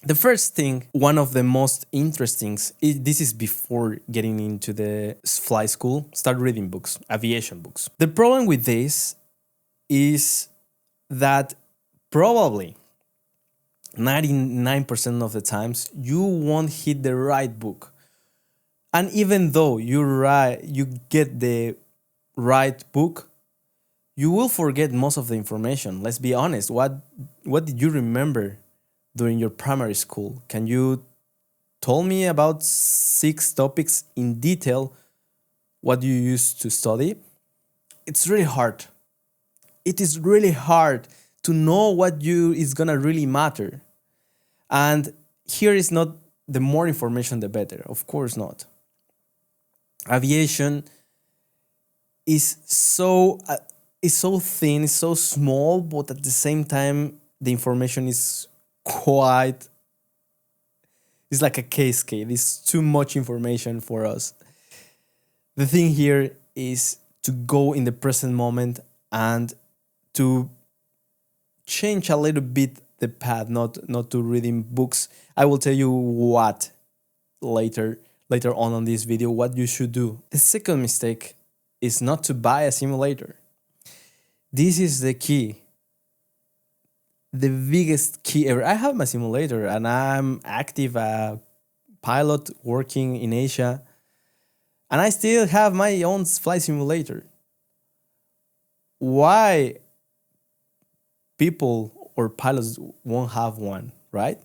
The first thing, one of the most interesting, this is before getting into the fly school, start reading books, aviation books. The problem with this is that probably 99% of the times you won't hit the right book. And even though you get the right book, you will forget most of the information. Let's be honest. What did you remember during your primary school? Can you tell me about 6 topics in detail what you used to study? It's really hard. It is really hard to know what you is gonna really matter. And here is not the more information the better. Of course not. Aviation is so thin, it's so small, but at the same time the information is quite, it's like a cascade. It's too much information for us. The thing here is to go in the present moment and to change a little bit the path, not to reading books. I will tell you what later on this video what you should do. The second mistake is not to buy a simulator. This is the key. The biggest key ever. I have my simulator and I'm active pilot working in Asia, and I still have my own flight simulator. Why people or pilots won't have one, right?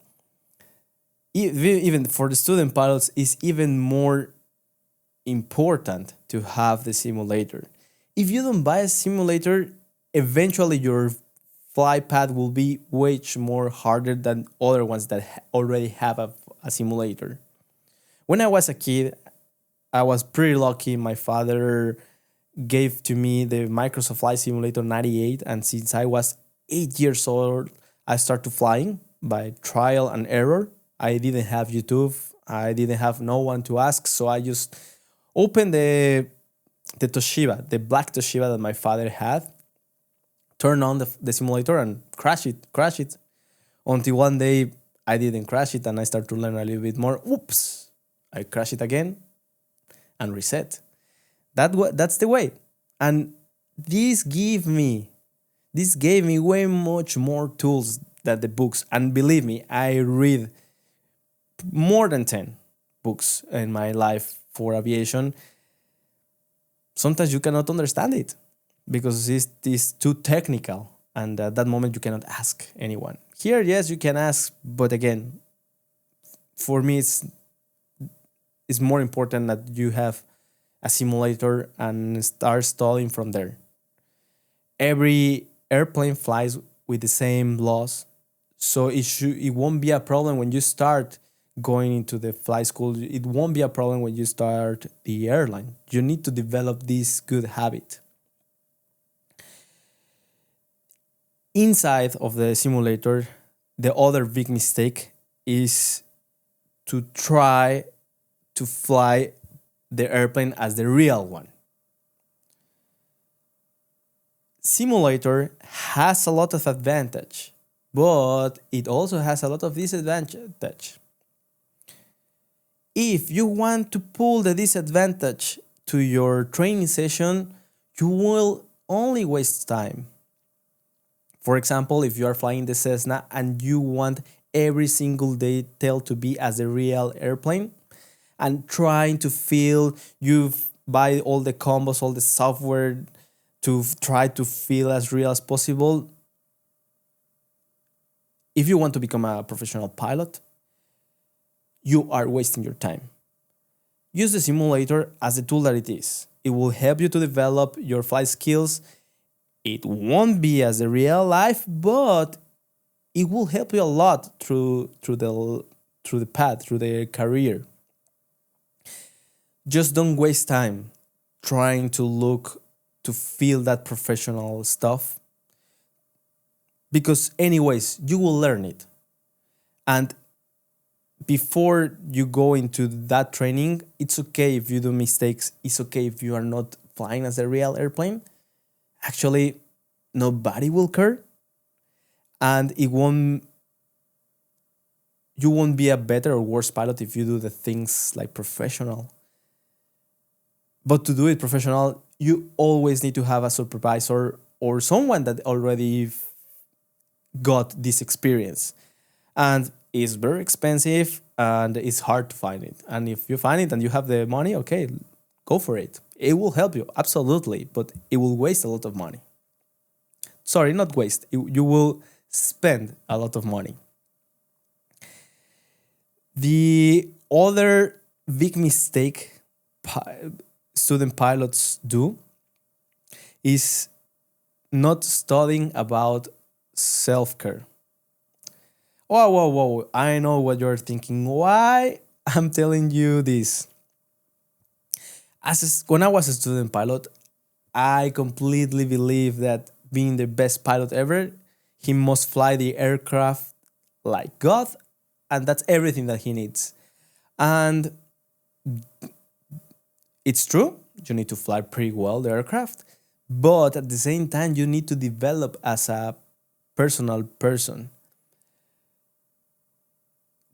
Even for the student pilots, it's even more important to have the simulator. If you don't buy a simulator, eventually your flight path will be way more harder than other ones that already have a simulator. When I was a kid, I was pretty lucky. My father gave to me the Microsoft Flight Simulator 98, and since I was 8 years old, I started flying by trial and error. I didn't have YouTube. I didn't have no one to ask, so I just opened the Toshiba, the black Toshiba that my father had, turn on the simulator and crash it. Until one day I didn't crash it and I started to learn a little bit more. Oops, I crash it again and reset. That's the way. And this gave me way much more tools than the books. And believe me, I read more than 10 books in my life for aviation. Sometimes you cannot understand it because it's too technical, and at that moment you cannot ask anyone. Here, yes, you can ask, but again, for me it's more important that you have a simulator and start studying from there. Every airplane flies with the same laws, so it won't be a problem when you start going into the flight school. It won't be a problem when you start the airline. You need to develop this good habit. Inside of the simulator, the other big mistake is to try to fly the airplane as the real one. Simulator has a lot of advantage, but it also has a lot of disadvantage. If you want to pull the disadvantage to your training session, you will only waste time. For example, if you are flying the Cessna and you want every single detail to be as a real airplane, and trying to feel, you buy all the combos, all the software to try to feel as real as possible. If you want to become a professional pilot, you are wasting your time. Use the simulator as the tool that it is. It will help you to develop your flight skills. It won't be as a real life, but it will help you a lot through the path, through the career. Just don't waste time trying to feel that professional stuff, because anyways, you will learn it. And before you go into that training, it's okay if you do mistakes. It's okay if you are not flying as a real airplane. Actually, nobody will care, and it won't you won't be a better or worse pilot if you do the things like professional. But to do it professional, you always need to have a supervisor or someone that already got this experience. And it's very expensive and it's hard to find it. And if you find it and you have the money, okay, go for it. It will help you, absolutely, but it will waste a lot of money. Sorry, not waste. You will spend a lot of money. The other big mistake student pilots do is not studying about self care. Whoa, whoa, whoa. I know what you're thinking. Why I'm telling you this? When I was a student pilot, I completely believe that being the best pilot ever, he must fly the aircraft like God, and that's everything that he needs. And it's true, you need to fly pretty well the aircraft, but at the same time, you need to develop as a personal person.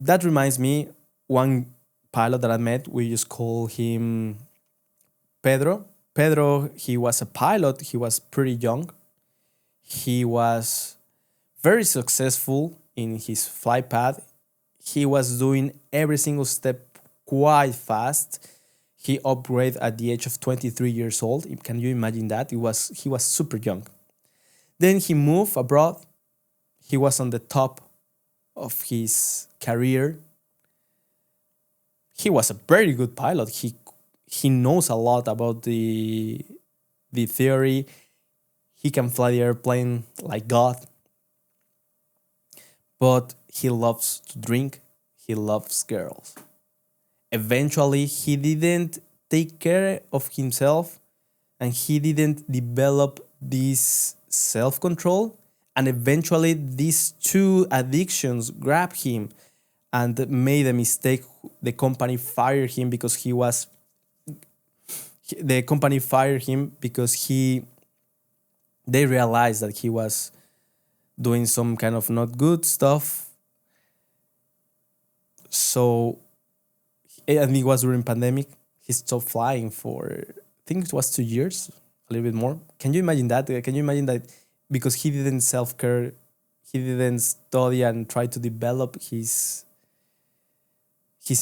That reminds me, one pilot that I met, we just call him Pedro. Pedro, he was a pilot, he was pretty young. He was very successful in his flight path. He was doing every single step quite fast. He upgraded at the age of 23 years old. Can you imagine that? He was super young. Then he moved abroad. He was on the top of his career. He was a very good pilot. He knows a lot about the theory. He can fly the airplane like God. But he loves to drink. He loves girls. Eventually, he didn't take care of himself and he didn't develop this self control. And eventually, these two addictions grabbed him and made a mistake. The company fired him because the company fired him because they realized that he was doing some kind of not good stuff. So, and it was during pandemic. He stopped flying for, I think it was 2 years, a little bit more. Can you imagine that? Can you imagine that because he didn't self-care, he didn't study and try to develop his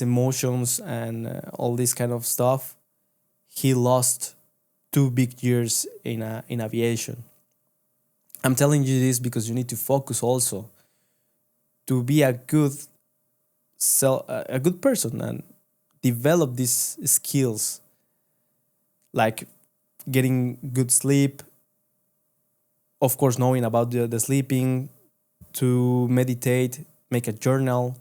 emotions and all this kind of stuff, he lost 2 big years in aviation. I'm telling you this because you need to focus also to be a good person and develop these skills like getting good sleep, of course knowing about the sleeping, to meditate, make a journal,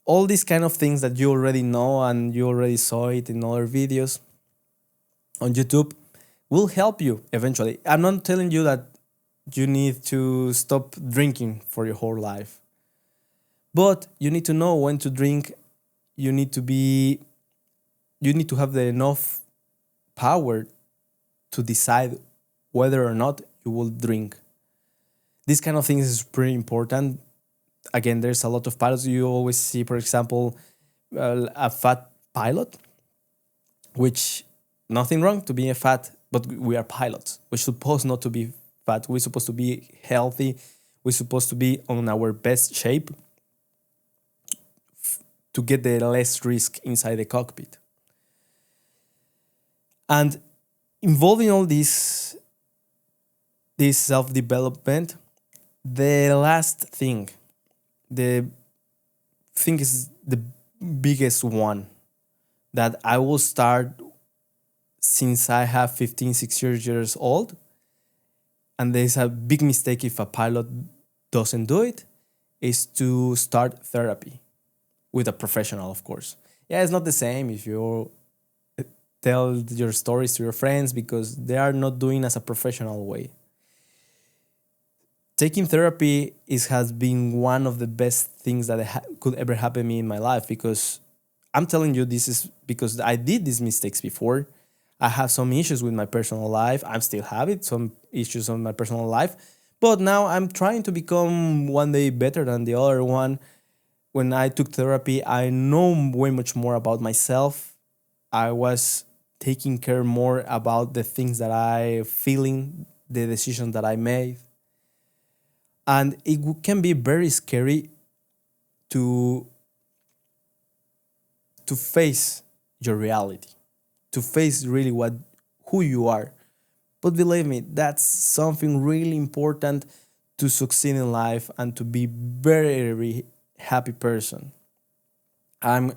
all these kind of things that you already know and you already saw it in other videos on YouTube will help you eventually. I'm not telling you that you need to stop drinking for your whole life, but you need to know when to drink. You need to have the enough power to decide whether or not you will drink. This kind of things is pretty important. Again, there's a lot of pilots. You always see, for example, a fat pilot, which nothing wrong to be a fat, but we are pilots. We're supposed not to be fat. We're supposed to be healthy. We're supposed to be on our best shape to get the less risk inside the cockpit. And involving all this self-development, the last thing, the thing is the biggest one that I will start since I have 15, 16 years old. And there's a big mistake if a pilot doesn't do it, is to start therapy with a professional, of course. Yeah, it's not the same if you tell your stories to your friends because they are not doing as a professional way. Taking therapy has been one of the best things that could ever happen to me in my life, because I'm telling you this is because I did these mistakes before. I have some issues with my personal life. I still have it, some issues on my personal life, But now I'm trying to become one day better than the other one. When I took therapy, I know way much more about myself. I was taking care more about the things that I feeling, the decisions that I made. And it can be very scary to face your reality, to face really what who you are. But believe me, that's something really important to succeed in life and to be very happy person. I'm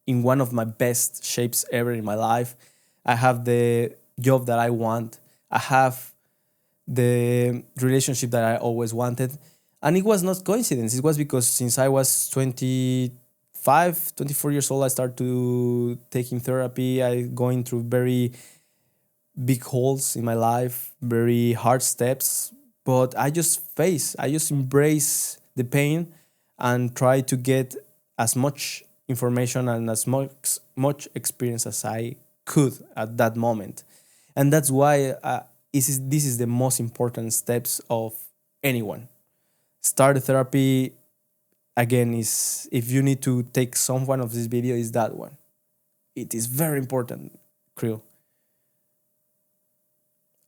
in one of my best shapes ever in my life. I have the job that I want. I have the relationship that I always wanted. And it was not coincidence. It was because since I was 25, 24 years old, I started to taking therapy. I going through very big holes in my life, very hard steps. But I just embrace the pain and try to get as much information and as much experience as I could at that moment. And that's why this is the most important steps of anyone. Start therapy again is if you need to take some one of this video is that one. It is very important, crew.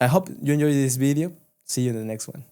I hope you enjoyed this video. See you in the next one.